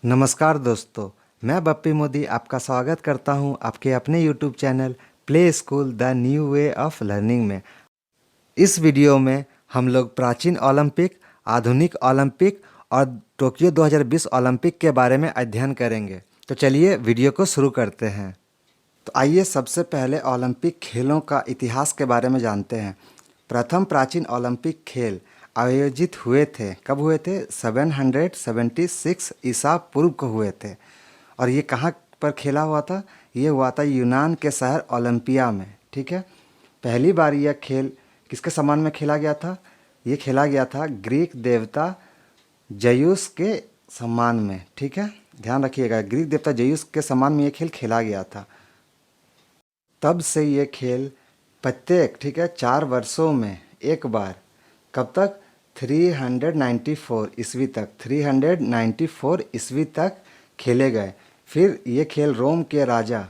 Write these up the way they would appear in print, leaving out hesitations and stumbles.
नमस्कार दोस्तों, मैं बप्पी मोदी आपका स्वागत करता हूं आपके अपने YouTube channel play school the new way of learning में। इस वीडियो में हम लोग प्राचीन ओलंपिक, आधुनिक ओलंपिक और टोक्यो 2020 ओलंपिक के बारे में अध्ययन करेंगे। तो चलिए वीडियो को शुरू करते हैं। तो आइए सबसे पहले ओलंपिक खेलों का इतिहास के बारे में जानते हैं। प्रथम प्राचीन ओलंपिक खेल आयोजित हुए थे, कब हुए थे? 776 ईसा पूर्व को हुए थे। और ये कहाँ पर खेला हुआ था? ये हुआ था यूनान के शहर ओलंपिया में। ठीक है, पहली बार यह खेल किसके सम्मान में खेला गया था? ये खेला गया था ग्रीक देवता जयूस के सम्मान में। ठीक है, ध्यान रखिएगा, ग्रीक देवता जयूस के सम्मान में ये खेल खेला गया था। तब से ये खेल प्रत्येक 4 वर्षों में एक बार, कब तक? 394 ईस्वी तक, 394 ईस्वी तक खेले गए। फिर ये खेल रोम के राजा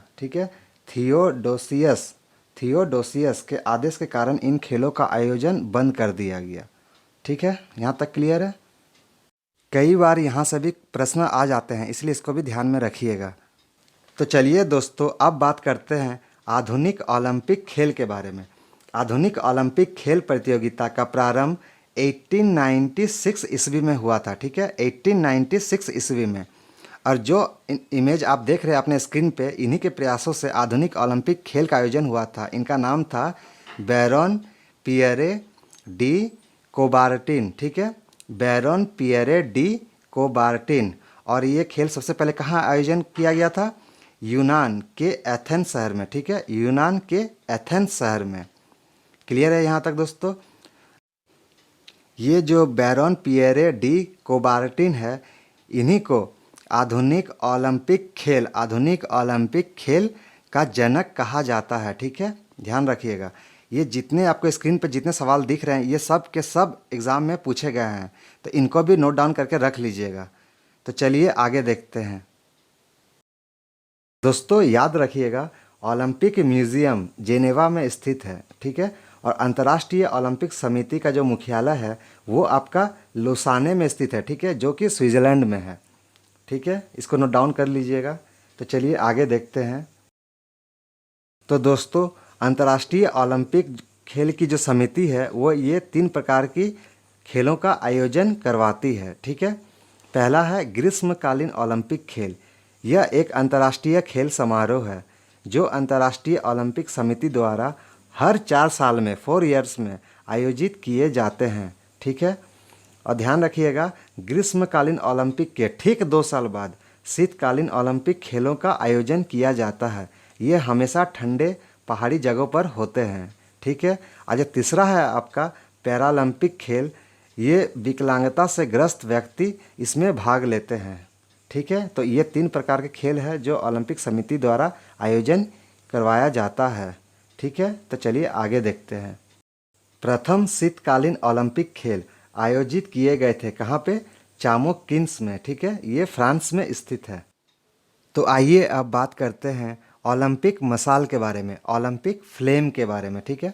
थियोडोसियस के आदेश के कारण इन खेलों का आयोजन बंद कर दिया गया। ठीक है, यहाँ तक क्लियर है? कई बार यहाँ से भी प्रश्न आ जाते हैं, इसलिए इसको भी ध्यान में रखिएगा। तो चलिए दोस्तों, अब बात करते हैं आधुनिक ओलंपिक खेल के बारे में। आधुनिक ओलंपिक खेल प्रतियोगिता का प्रारंभ 1896 ईस्वी में हुआ था। ठीक है, 1896 ईस्वी में। और जो इमेज आप देख रहे हैं अपने स्क्रीन पे, इन्हीं के प्रयासों से आधुनिक ओलंपिक खेल का आयोजन हुआ था। इनका नाम था बैरोन पियरे डी कोबार्टिन। ठीक है, बैरोन पियरे डी कोबार्टिन। और ये खेल सबसे पहले कहाँ आयोजन किया गया था? यूनान के एथेंस शहर में। ठीक है, यूनान के एथेंस शहर में। क्लियर है यहाँ तक दोस्तों? ये जो बैरोन पियरे डी कोबार्टिन है, इन्हीं को आधुनिक ओलंपिक खेल का जनक कहा जाता है। ठीक है, ध्यान रखिएगा। ये जितने आपको स्क्रीन पर जितने सवाल दिख रहे हैं, ये सब के सब एग्ज़ाम में पूछे गए हैं, तो इनको भी नोट डाउन करके रख लीजिएगा। तो चलिए आगे देखते हैं। दोस्तों याद रखिएगा, ओलंपिक म्यूज़ियम जेनेवा में स्थित है। ठीक है, और अंतर्राष्ट्रीय ओलंपिक समिति का जो मुख्यालय है वो आपका लोसाने में स्थित है। ठीक है, जो कि स्विट्ज़रलैंड में है। ठीक है, इसको नोट डाउन कर लीजिएगा। तो चलिए आगे देखते हैं। तो दोस्तों, अंतर्राष्ट्रीय ओलंपिक खेल की जो समिति है वो ये 3 प्रकार की खेलों का आयोजन करवाती है। ठीक है, पहला है ग्रीष्मकालीन ओलंपिक खेल। यह एक अंतर्राष्ट्रीय खेल समारोह है जो अंतर्राष्ट्रीय ओलंपिक समिति द्वारा हर 4 साल में 4 ईयर्स में आयोजित किए जाते हैं। ठीक है, और ध्यान रखिएगा, ग्रीष्मकालीन ओलंपिक के ठीक 2 साल बाद शीतकालीन ओलंपिक खेलों का आयोजन किया जाता है। ये हमेशा ठंडे पहाड़ी जगहों पर होते हैं। ठीक है, आज तीसरा है आपका पैरालंपिक खेल। ये विकलांगता से ग्रस्त व्यक्ति इसमें भाग लेते हैं। ठीक है, तो ये 3 प्रकार के खेल है जो ओलंपिक समिति द्वारा आयोजन करवाया जाता है। ठीक है, तो चलिए आगे देखते हैं। प्रथम शीतकालीन ओलंपिक खेल आयोजित किए गए थे कहाँ पे? चामोकिन्स में। ठीक है, ये फ्रांस में स्थित है। तो आइए अब बात करते हैं ओलंपिक मशाल के बारे में, ओलंपिक फ्लेम के बारे में। ठीक है,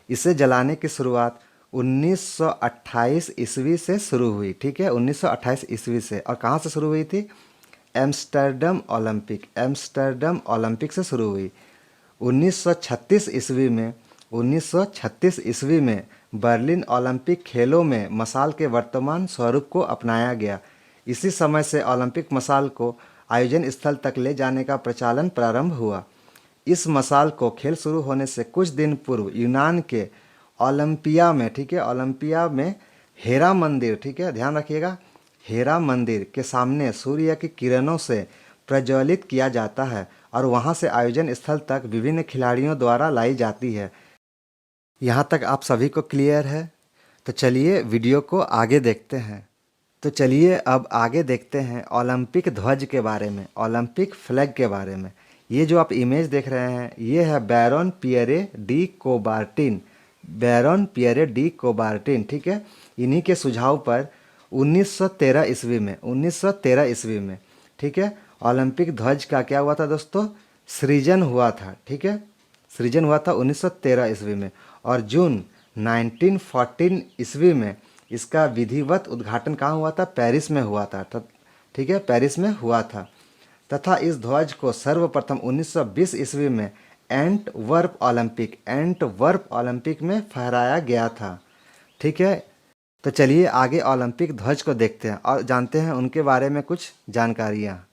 इसे जलाने की शुरुआत 1928 ईस्वी से शुरू हुई। ठीक है, 1928 ईस्वी से। और कहाँ से शुरू हुई थी? एम्स्टर्डम ओलंपिक से शुरू हुई। 1936 ईस्वी में बर्लिन ओलंपिक खेलों में मशाल के वर्तमान स्वरूप को अपनाया गया। इसी समय से ओलंपिक मशाल को आयोजन स्थल तक ले जाने का प्रचलन प्रारंभ हुआ। इस मशाल को खेल शुरू होने से कुछ दिन पूर्व यूनान के ओलंपिया में, ठीक है, ओलंपिया में हेरा मंदिर, ठीक है, ध्यान रखिएगा, हेरा मंदिर के सामने सूर्य की किरणों से प्रज्वलित किया जाता है और वहां से आयोजन स्थल तक विभिन्न खिलाड़ियों द्वारा लाई जाती है। यहाँ तक आप सभी को क्लियर है? तो चलिए वीडियो को आगे देखते हैं। तो चलिए अब आगे देखते हैं ओलंपिक ध्वज के बारे में, ओलंपिक फ्लैग के बारे में। ये जो आप इमेज देख रहे हैं ये है बैरोन पियरे डी कोबार्टिन। ठीक है, इन्हीं के सुझाव पर 1913 ईस्वी में, ठीक है, ओलंपिक ध्वज का क्या हुआ था दोस्तों? सृजन हुआ था। ठीक है, सृजन हुआ था 1913 ईस्वी में। और जून 1914 ईस्वी में इसका विधिवत उद्घाटन कहाँ हुआ था? पेरिस में हुआ था। ठीक है, पेरिस में हुआ था। तथा इस ध्वज को सर्वप्रथम 1920 ईस्वी में एंटवर्प ओलंपिक में फहराया गया था। ठीक है, तो चलिए आगे ओलंपिक ध्वज को देखते हैं और जानते हैं उनके बारे में कुछ जानकारियाँ।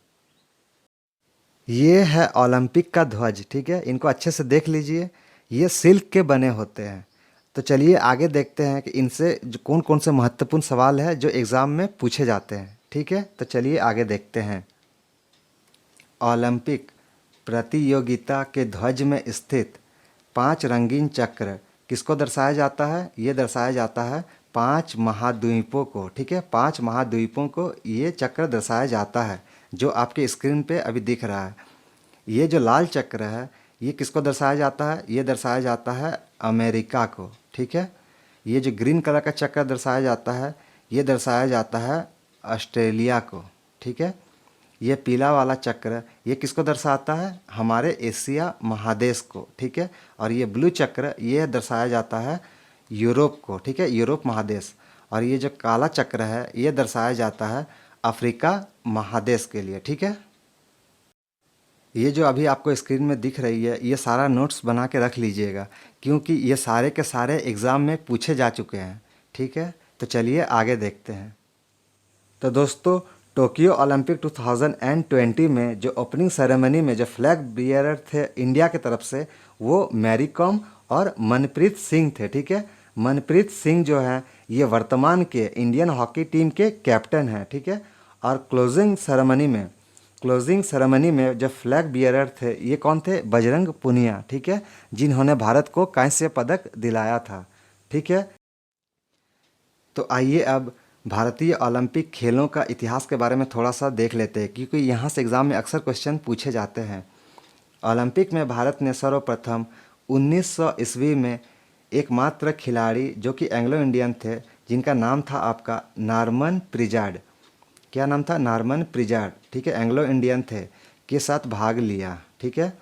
ये है ओलंपिक का ध्वज। ठीक है, इनको अच्छे से देख लीजिए, ये सिल्क के बने होते हैं। तो चलिए आगे देखते हैं कि इनसे जो कौन कौन से महत्वपूर्ण सवाल है जो एग्ज़ाम में पूछे जाते हैं। ठीक है, तो चलिए आगे देखते हैं। ओलंपिक प्रतियोगिता के ध्वज में स्थित 5 रंगीन चक्र किसको दर्शाया जाता है? ये दर्शाया जाता है 5 महाद्वीपों को। ठीक है, 5 महाद्वीपों को ये चक्र दर्शाया जाता है, जो आपके स्क्रीन पे अभी दिख रहा है। ये जो लाल चक्र है ये किसको दर्शाया जाता है? ये दर्शाया जाता है अमेरिका को। ठीक है, ये जो ग्रीन कलर का चक्र दर्शाया जाता है ये दर्शाया जाता है ऑस्ट्रेलिया को। ठीक है, ये पीला वाला चक्र ये किसको दर्शाता है? हमारे एशिया महादेश को। ठीक है, और ये ब्लू चक्र ये दर्शाया जाता है यूरोप को। ठीक है, यूरोप महादेश। और ये जो काला चक्र है ये दर्शाया जाता है अफ्रीका महादेश के लिए। ठीक है, ये जो अभी आपको स्क्रीन में दिख रही है ये सारा नोट्स बना के रख लीजिएगा, क्योंकि ये सारे के सारे एग्ज़ाम में पूछे जा चुके हैं। ठीक है, तो चलिए आगे देखते हैं। तो दोस्तों, टोक्यो ओलंपिक 2020 में जो ओपनिंग सेरेमनी में जो फ्लैग बियरर थे इंडिया की तरफ से वो मैरी कॉम और मनप्रीत सिंह थे। ठीक है, मनप्रीत सिंह जो है ये वर्तमान के इंडियन हॉकी टीम के कैप्टन हैं। ठीक है, और क्लोजिंग सेरेमनी में जो फ्लैग बियरर थे ये कौन थे? बजरंग पुनिया। ठीक है, जिन्होंने भारत को कांस्य पदक दिलाया था। ठीक है, तो आइए अब भारतीय ओलंपिक खेलों का इतिहास के बारे में थोड़ा सा देख लेते हैं, क्योंकि यहाँ से एग्ज़ाम में अक्सर क्वेश्चन पूछे जाते हैं। ओलंपिक में भारत ने सर्वप्रथम 1900 ईस्वी में एकमात्र खिलाड़ी जो कि एंग्लो इंडियन थे, जिनका नाम था आपका नॉर्मन प्रिजार्ड। क्या नाम था? नॉर्मन प्रिजार्ड। ठीक है, एंग्लो इंडियन थे, के साथ भाग लिया। ठीक है,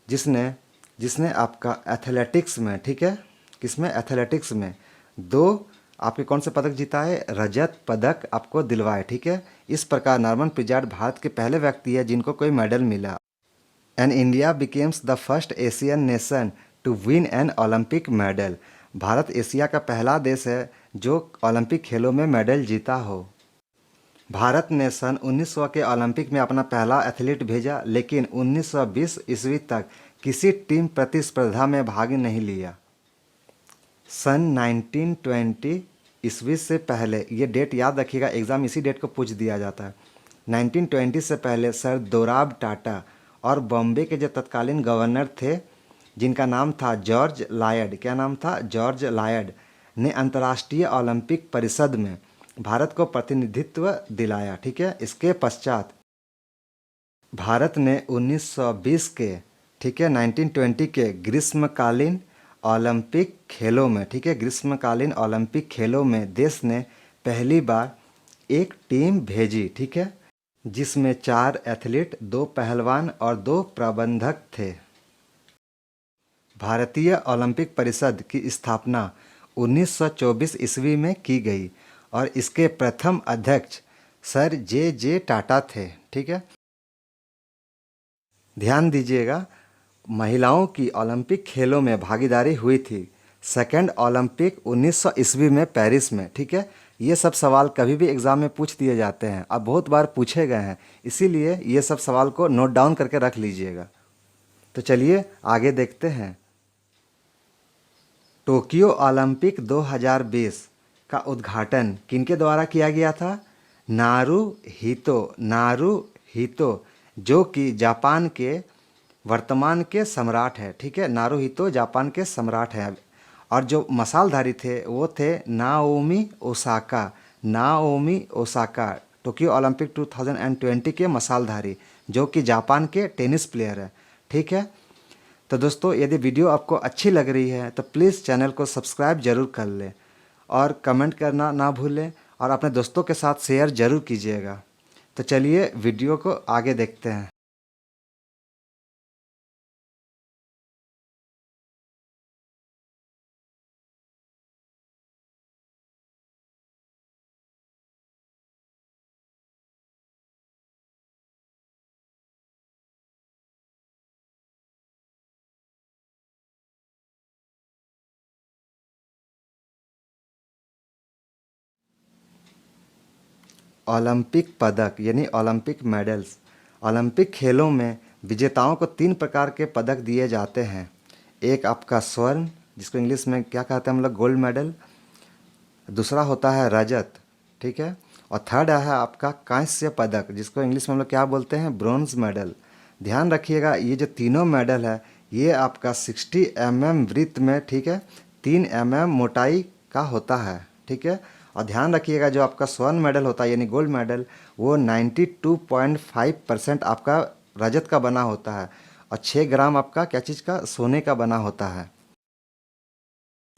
जिसने जिसने आपका एथलेटिक्स में, ठीक है, किसमें? एथलेटिक्स में 2 आपके कौन से पदक जीता है? रजत पदक आपको दिलवाए। ठीक है, इस प्रकार नॉर्मन प्रिजार्ड भारत के पहले व्यक्ति है जिनको कोई मेडल मिला। And India becomes the first Asian nation to win an Olympic medal. Bharat Asia का पहला देश है जो ओलंपिक खेलों में मेडल जीता हो। भारत ने सन 1900 के ओलंपिक में अपना पहला एथलीट भेजा, लेकिन 1920 ईस्वी तक किसी टीम प्रतिस्पर्धा में भाग नहीं लिया। सन 1920 ईस्वी से पहले, ये डेट याद रखिएगा, एग्ज़ाम इसी डेट को पूछ दिया जाता है। 1920 से पहले सर दोराब टाटा और बॉम्बे के जो तत्कालीन गवर्नर थे जिनका नाम था जॉर्ज लायड, क्या नाम था? जॉर्ज लायड, ने अंतर्राष्ट्रीय ओलंपिक परिषद में भारत को प्रतिनिधित्व दिलाया। ठीक है, इसके पश्चात भारत ने 1920 के, ठीक है, 1920 के ग्रीष्मकालीन ओलंपिक खेलों में, ठीक है, ग्रीष्मकालीन ओलंपिक खेलों में देश ने पहली बार एक टीम भेजी। ठीक है, जिसमें 4 एथलीट, 2 पहलवान और 2 प्रबंधक थे। भारतीय ओलंपिक परिषद की स्थापना 1924 ईस्वी में की गई और इसके प्रथम अध्यक्ष सर जे जे टाटा थे। ठीक है, ध्यान दीजिएगा, महिलाओं की ओलंपिक खेलों में भागीदारी हुई थी सेकेंड ओलंपिक 1900 ईस्वी में पेरिस में। ठीक है, ये सब सवाल कभी भी एग्ज़ाम में पूछ दिए जाते हैं, अब बहुत बार पूछे गए हैं, इसीलिए ये सब सवाल को नोट डाउन करके रख लीजिएगा। तो चलिए आगे देखते हैं। टोक्यो ओलंपिक 2020 का उद्घाटन किनके द्वारा किया गया था? नारूहितो, जो कि जापान के वर्तमान के सम्राट है। ठीक है, नारूहितो जापान के सम्राट हैं। और जो मसालधारी थे वो थे नाओमी ओसाका, टोक्यो ओलंपिक 2020 के मसालधारी, जो कि जापान के टेनिस प्लेयर है। ठीक है, तो दोस्तों यदि वीडियो आपको अच्छी लग रही है तो प्लीज़ चैनल को सब्सक्राइब ज़रूर कर लें और कमेंट करना ना भूलें और अपने दोस्तों के साथ शेयर ज़रूर कीजिएगा। तो चलिए वीडियो को आगे देखते हैं। ओलंपिक पदक यानी ओलंपिक मेडल्स। ओलंपिक खेलों में विजेताओं को 3 प्रकार के पदक दिए जाते हैं। एक आपका स्वर्ण, जिसको इंग्लिश में क्या कहते हैं हम लोग, गोल्ड मेडल। दूसरा होता है रजत, ठीक है। और थर्ड है आपका कांस्य पदक, जिसको इंग्लिश में हम लोग क्या बोलते हैं, ब्रोंज मेडल। ध्यान रखिएगा, ये जो तीनों मेडल है ये आपका 60 वृत्त में, ठीक है, 3 मोटाई का होता है, ठीक है। और ध्यान रखिएगा, जो आपका स्वर्ण मेडल होता है यानी गोल्ड मेडल, वो 92.5% आपका रजत का बना होता है और 6 ग्राम आपका क्या चीज़ का, सोने का बना होता है।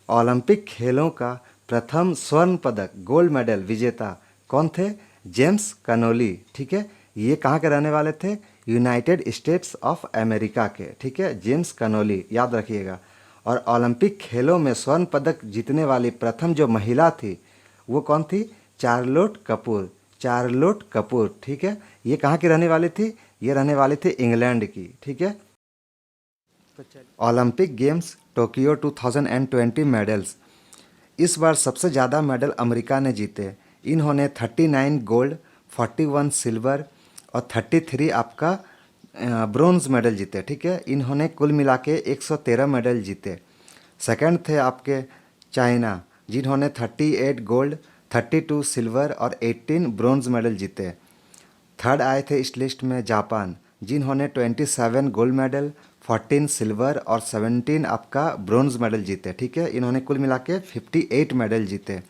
ओलंपिक खेलों का प्रथम स्वर्ण पदक गोल्ड मेडल विजेता कौन थे? जेम्स कनोली, ठीक है। ये कहाँ के रहने वाले थे? यूनाइटेड स्टेट्स ऑफ अमेरिका के, ठीक है, जेम्स कनोली, याद रखिएगा। और ओलंपिक खेलों में स्वर्ण पदक जीतने वाली प्रथम जो महिला थी वो कौन थी? चार्लोट कपूर, चार्लोट कपूर, ठीक है। ये कहाँ की रहने वाली थी? ये रहने वाली थी इंग्लैंड की, ठीक है। Olympic games Tokyo 2020 medals. इस बार सबसे ज़्यादा मेडल अमेरिका ने जीते। इन्होंने 39 गोल्ड, 41 सिल्वर और 33 आपका ब्रोंज मेडल जीते, ठीक है। इन्होंने कुल मिला के 113 मेडल जीते। सेकंड थे आपके चाइना, जिन्होंने 38 गोल्ड, 32 सिल्वर और 18 ब्रोंज मेडल जीते। थर्ड आए थे इस लिस्ट में जापान, जिन्होंने 27 गोल्ड मेडल, 14 सिल्वर और 17 आपका ब्रोंज मेडल जीते, ठीक है। इन्होंने कुल मिला के 58 मेडल जीते।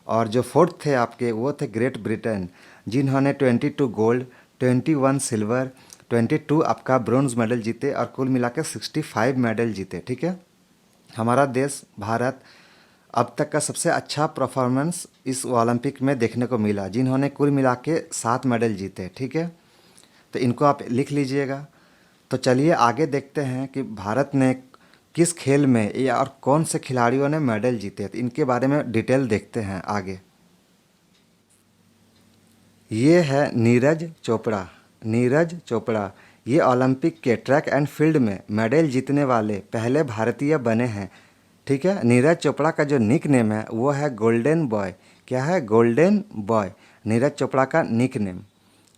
और जो फोर्थ थे आपके वो थे ग्रेट ब्रिटेन, जिन्होंने 22 गोल्ड, 21 सिल्वर, 22 आपका ब्रोंज मेडल जीते और कुल मिला के 65 मेडल जीते, ठीक है। हमारा देश भारत अब तक का सबसे अच्छा परफॉर्मेंस इस ओलंपिक में देखने को मिला, जिन्होंने कुल मिला के 7 मेडल जीते, ठीक है। तो इनको आप लिख लीजिएगा। तो चलिए आगे देखते हैं कि भारत ने किस खेल में या और कौन से खिलाड़ियों ने मेडल जीते, तो इनके बारे में डिटेल देखते हैं आगे। ये है नीरज चोपड़ा। नीरज चोपड़ा ये ओलंपिक के ट्रैक एंड फील्ड में मेडल जीतने वाले पहले भारतीय बने हैं, ठीक है। नीरज चोपड़ा का जो निक नेम है वो है गोल्डन बॉय। क्या है? गोल्डन बॉय, नीरज चोपड़ा का निक नेम।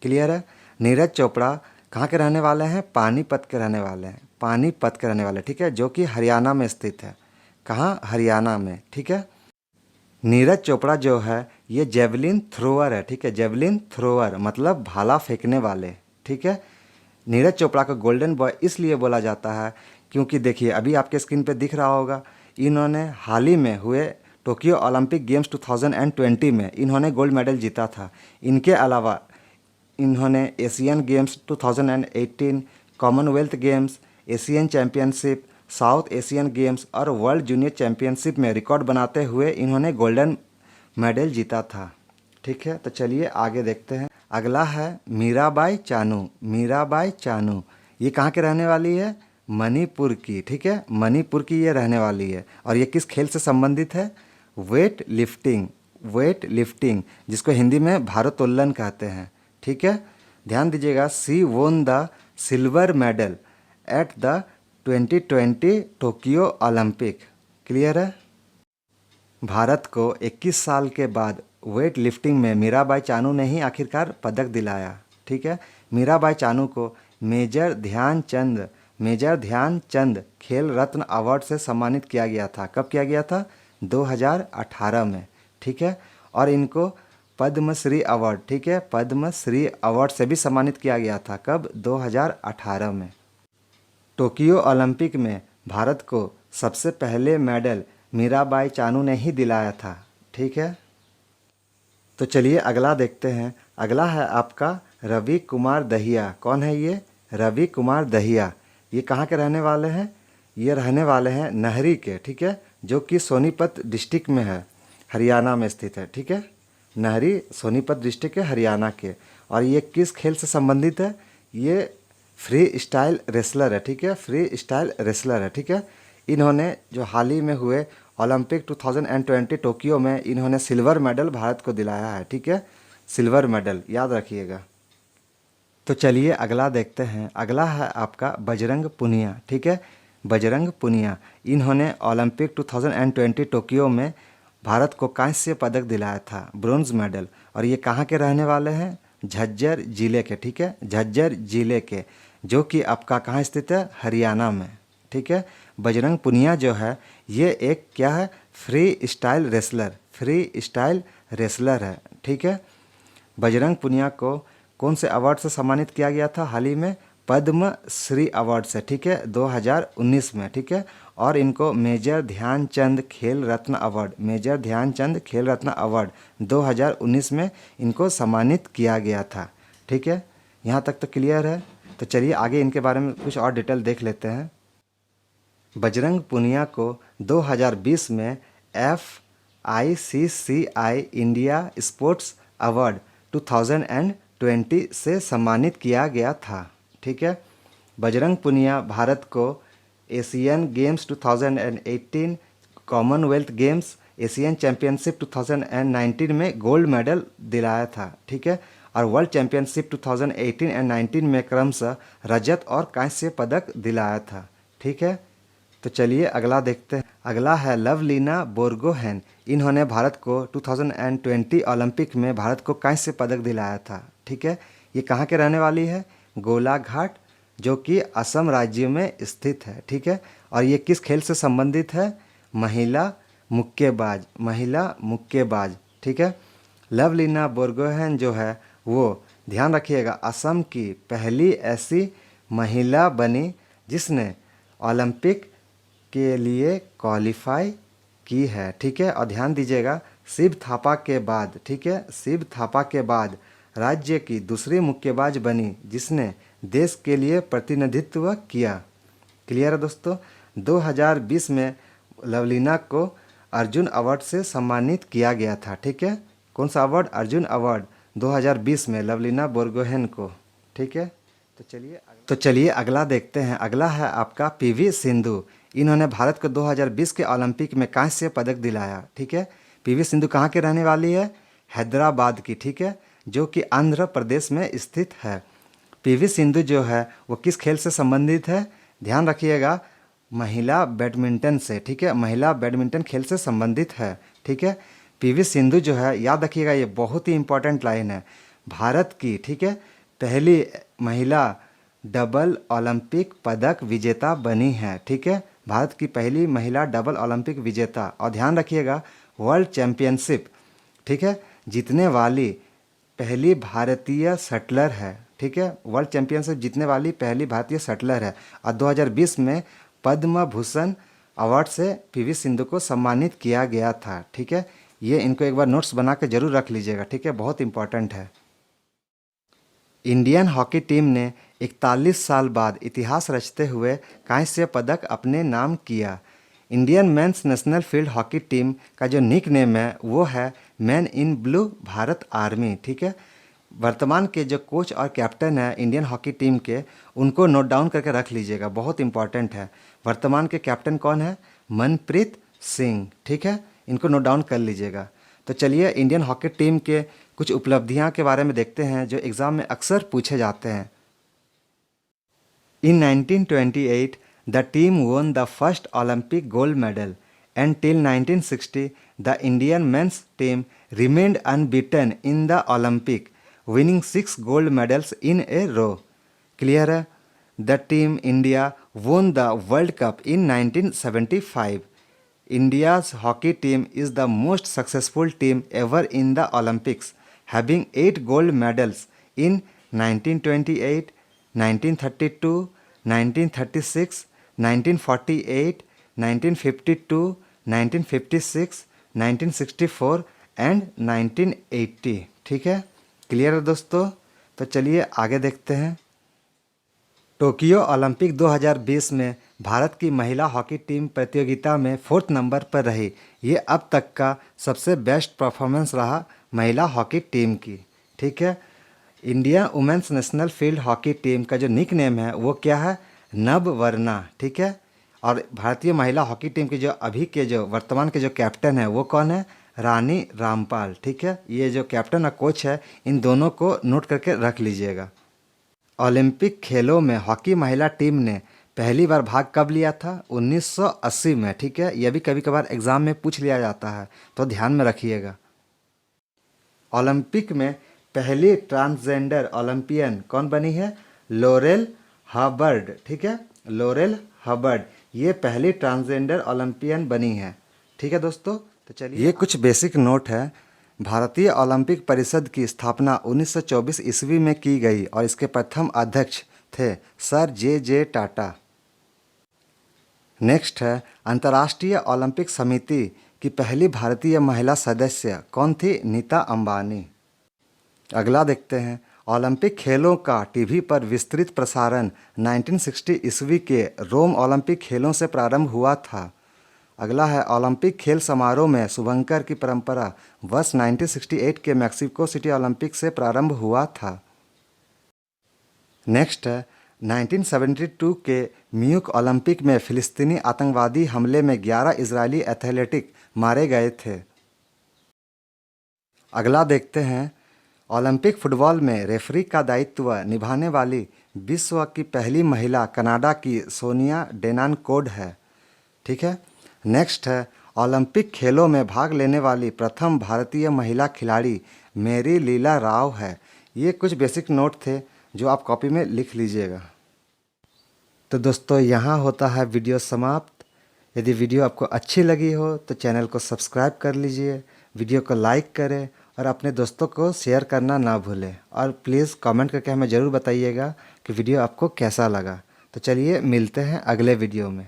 क्लियर है? नीरज चोपड़ा कहाँ के रहने वाले हैं? पानीपत के रहने वाले हैं, पानीपत के रहने वाले, ठीक है, जो कि हरियाणा में स्थित है। कहाँ? हरियाणा में, ठीक है। नीरज चोपड़ा जो है ये जेवलिन थ्रोअर है, ठीक है, जेवलिन थ्रोअर मतलब भाला फेंकने वाले, ठीक है। नीरज चोपड़ा को गोल्डन बॉय इसलिए बोला जाता है क्योंकि देखिए अभी आपके स्क्रीन पे दिख रहा होगा, इन्होंने हाल ही में हुए टोक्यो ओलंपिक गेम्स 2020 में इन्होंने गोल्ड मेडल जीता था। इनके अलावा इन्होंने Asian games 2018, Commonwealth games, Asian championship, south Asian games और वर्ल्ड जूनियर चैम्पियनशिप में रिकॉर्ड बनाते हुए इन्होंने गोल्डन मेडल जीता था, ठीक है। तो चलिए आगे देखते हैं। अगला है मीराबाई चानू। मीराबाई चानू ये कहाँ के रहने वाली है? मणिपुर की, ठीक है, मणिपुर की ये रहने वाली है। और ये किस खेल से संबंधित है? वेट लिफ्टिंग, वेट लिफ्टिंग, जिसको हिंदी में भारोत्तोलन कहते हैं, ठीक है। ध्यान दीजिएगा, she won the silver medal at the 2020 Tokyo Olympic. Clear है? भारत को 21 साल के बाद वेट लिफ्टिंग में मीराबाई चानू ने ही आखिरकार पदक दिलाया, ठीक है। मीराबाई चानू को मेजर ध्यानचंद खेल रत्न अवार्ड से सम्मानित किया गया था। कब किया गया था? 2018 में, ठीक है। और इनको पद्मश्री अवार्ड, ठीक है, पद्मश्री अवार्ड से भी सम्मानित किया गया था। कब? 2018 में। टोक्यो ओलंपिक में भारत को सबसे पहले मेडल मीराबाई चानू ने ही दिलाया था, ठीक है। तो चलिए अगला देखते हैं। अगला है आपका रवि कुमार दहिया। कौन है ये? रवि कुमार दहिया। ये कहाँ के रहने वाले हैं? ये रहने वाले हैं नहरी के, ठीक है, जो कि सोनीपत डिस्ट्रिक्ट में है, हरियाणा में स्थित है, ठीक है। नहरी सोनीपत डिस्ट्रिक्ट है हरियाणा के। और ये किस खेल से संबंधित है? ये फ्री स्टाइल रेसलर है, ठीक है, फ्री स्टाइल रेसलर है, ठीक है। इन्होंने जो हाल ही में हुए ओलंपिक 2020 टोक्यो में इन्होंने सिल्वर मेडल भारत को दिलाया है, ठीक है, सिल्वर मेडल, याद रखिएगा। तो चलिए अगला देखते हैं। अगला है आपका बजरंग पुनिया, ठीक है, बजरंग पुनिया। इन्होंने ओलंपिक 2020 टोक्यो में भारत को कांस्य पदक दिलाया था, ब्रोंज मेडल। और ये कहाँ के रहने वाले हैं? झज्जर जिले के, ठीक है, झज्जर जिले के, जो कि आपका कहाँ स्थित है? हरियाणा में, ठीक है। बजरंग पुनिया जो है ये एक क्या है? Free style wrestler, free style wrestler है, ठीक है। बजरंग पुनिया को कौन से अवार्ड से सम्मानित किया गया था हाल ही में? पद्म श्री अवार्ड से, ठीक है, 2019 में, ठीक है। और इनको मेजर ध्यानचंद खेल रत्न अवार्ड, मेजर ध्यानचंद खेल रत्न अवार्ड 2019 में इनको सम्मानित किया गया था, ठीक है। यहाँ तक तो क्लियर है। तो चलिए आगे इनके बारे में कुछ और डिटेल देख लेते हैं। बजरंग पुनिया को 2020 में FICCI इंडिया स्पोर्ट्स अवार्ड 2020 से सम्मानित किया गया था, ठीक है। बजरंग पुनिया भारत को Asian games 2018, Commonwealth games, Asian championship 2019 में गोल्ड मेडल दिलाया था, ठीक है। और वर्ल्ड चैम्पियनशिप 2018 एंड 19 में क्रमशः रजत और कांस्य पदक दिलाया था, ठीक है। तो चलिए अगला देखते हैं। अगला है लवलीना बोर्गोहेन। इन्होंने भारत को 2020 ओलंपिक में भारत को कांस्य पदक दिलाया था, ठीक है। ये कहाँ के रहने वाली है? गोलाघाट, जो कि असम राज्य में स्थित है, ठीक है। और ये किस खेल से संबंधित है? महिला मुक्केबाज, महिला मुक्केबाज, ठीक है। लवलीना बोर्गोहेन जो है वो, ध्यान रखिएगा, असम की पहली ऐसी महिला बनी जिसने ओलंपिक के लिए क्वालिफाई की है, ठीक है। और ध्यान दीजिएगा, शिव थापा के बाद, ठीक है, शिव थापा के बाद राज्य की दूसरी मुक्केबाज बनी जिसने देश के लिए प्रतिनिधित्व किया। क्लियर है दोस्तों। 2020 में लवलीना को अर्जुन अवार्ड से सम्मानित किया गया था, ठीक है। कौन सा अवार्ड? अर्जुन अवार्ड 2020 में लवलीना बोर्गोहेन को, ठीक है। तो चलिए अगला देखते हैं। अगला है आपका PV सिंधु। इन्होंने भारत को 2020 के ओलंपिक में कांस्य पदक दिलाया, ठीक है। PV सिंधु कहाँ के रहने वाली है? हैदराबाद की, ठीक है, जो कि आंध्र प्रदेश में स्थित है। PV सिंधु जो है वो किस खेल से संबंधित है? ध्यान रखिएगा, महिला बैडमिंटन से, ठीक है, महिला बैडमिंटन खेल से संबंधित है, ठीक है। PV सिंधु जो है, याद रखिएगा, ये बहुत ही इंपॉर्टेंट लाइन है, भारत की, ठीक है, पहली महिला डबल ओलंपिक पदक विजेता बनी है, ठीक है। भारत की पहली महिला डबल ओलंपिक विजेता। और ध्यान रखिएगा, वर्ल्ड चैंपियनशिप, ठीक है, जीतने वाली पहली भारतीय शटलर है, ठीक है, वर्ल्ड चैंपियनशिप जीतने वाली पहली भारतीय शटलर है। और 2020 में पद्म भूषण अवार्ड से PV सिंधु को सम्मानित किया गया था, ठीक है। ये इनको एक बार नोट्स बना के जरूर रख लीजिएगा, ठीक है, बहुत इंपॉर्टेंट है। इंडियन हॉकी टीम ने 41 साल बाद इतिहास रचते हुए कांस्य पदक अपने नाम किया। Indian mains national field hockey team का जो निक नेम है वो है man in blue Bharat army, ठीक है। वर्तमान के जो कोच और कैप्टन है इंडियन हॉकी टीम के, उनको नोट डाउन करके रख लीजिएगा, बहुत इंपॉर्टेंट है। वर्तमान के कैप्टन कौन है? मनप्रीत सिंह, ठीक है, इनको नोट डाउन कर लीजिएगा। तो चलिए इंडियन हॉकी टीम के कुछ उपलब्धियां के बारे में देखते हैं जो एग्ज़ाम में अक्सर पूछे जाते हैं। In 1928, the team won the first Olympic gold medal, and till 1960, the Indian men's team remained unbeaten in the Olympic, winning 6 gold medals in a row. Clear है? The team India won the World Cup in 1975. India's hockey team is the most successful team ever in the Olympics, having 8 gold medals in 1928, 1932, 1936, 1948, 1952, 1956, 1964 and 1980, ठीक है। Clear है दोस्तों। तो चलिए आगे देखते हैं। टोक्यो ओलंपिक 2020 में भारत की महिला हॉकी टीम प्रतियोगिता में 4th नंबर पर रही। ये अब तक का सबसे बेस्ट परफॉर्मेंस रहा महिला हॉकी टीम की, ठीक है। Indian women's national field hockey team का जो निक नेम है वो क्या है? नभवर्णा, ठीक है। और भारतीय महिला हॉकी टीम की जो अभी के जो वर्तमान के जो कैप्टन है वो कौन है? रानी रामपाल, ठीक है। ये जो कैप्टन और कोच है इन दोनों को नोट करके रख लीजिएगा। ओलंपिक खेलों में हॉकी महिला टीम ने पहली बार भाग कब लिया था? 1980 में, ठीक है। यह भी कभी कभार एग्जाम में पूछ लिया जाता है, तो ध्यान में रखिएगा। ओलंपिक में पहली ट्रांसजेंडर ओलंपियन कौन बनी है? लॉरेल हबर्ड, ठीक है। लॉरेल हबर्ड ये पहली ट्रांसजेंडर ओलंपियन बनी है, ठीक है दोस्तों। तो चलिए, ये कुछ बेसिक नोट है। भारतीय ओलंपिक परिषद की स्थापना 1924 ईस्वी में की गई और इसके प्रथम अध्यक्ष थे सर जे टाटा। नेक्स्ट है, अंतर्राष्ट्रीय ओलंपिक समिति की पहली भारतीय महिला सदस्य कौन थी? नीता अंबानी। अगला देखते हैं, ओलंपिक खेलों का टीवी पर विस्तृत प्रसारण 1960 ईस्वी के रोम ओलंपिक खेलों से प्रारंभ हुआ था। अगला है, ओलंपिक खेल समारोह में शुभंकर की परंपरा वर्ष 1968 के मैक्सिको सिटी ओलंपिक से प्रारंभ हुआ था। नेक्स्ट है, 1972 के म्यूनिख ओलंपिक में फिलिस्तीनी आतंकवादी हमले में 11 इजरायली एथलेटिक मारे गए थे। अगला देखते हैं, ओलंपिक फुटबॉल में रेफरी का दायित्व निभाने वाली विश्व की पहली महिला कनाडा की सोनिया डेनानकोड है, ठीक है। नेक्स्ट है, ओलंपिक खेलों में भाग लेने वाली प्रथम भारतीय महिला खिलाड़ी मेरी लीला राव है। ये कुछ बेसिक नोट थे जो आप कॉपी में लिख लीजिएगा। तो दोस्तों, यहाँ होता है वीडियो समाप्त। यदि वीडियो आपको अच्छी लगी हो तो चैनल को सब्सक्राइब कर लीजिए, वीडियो को लाइक करें और अपने दोस्तों को शेयर करना ना भूलें। और प्लीज़ कमेंट करके हमें ज़रूर बताइएगा कि वीडियो आपको कैसा लगा। तो चलिए, मिलते हैं अगले वीडियो में।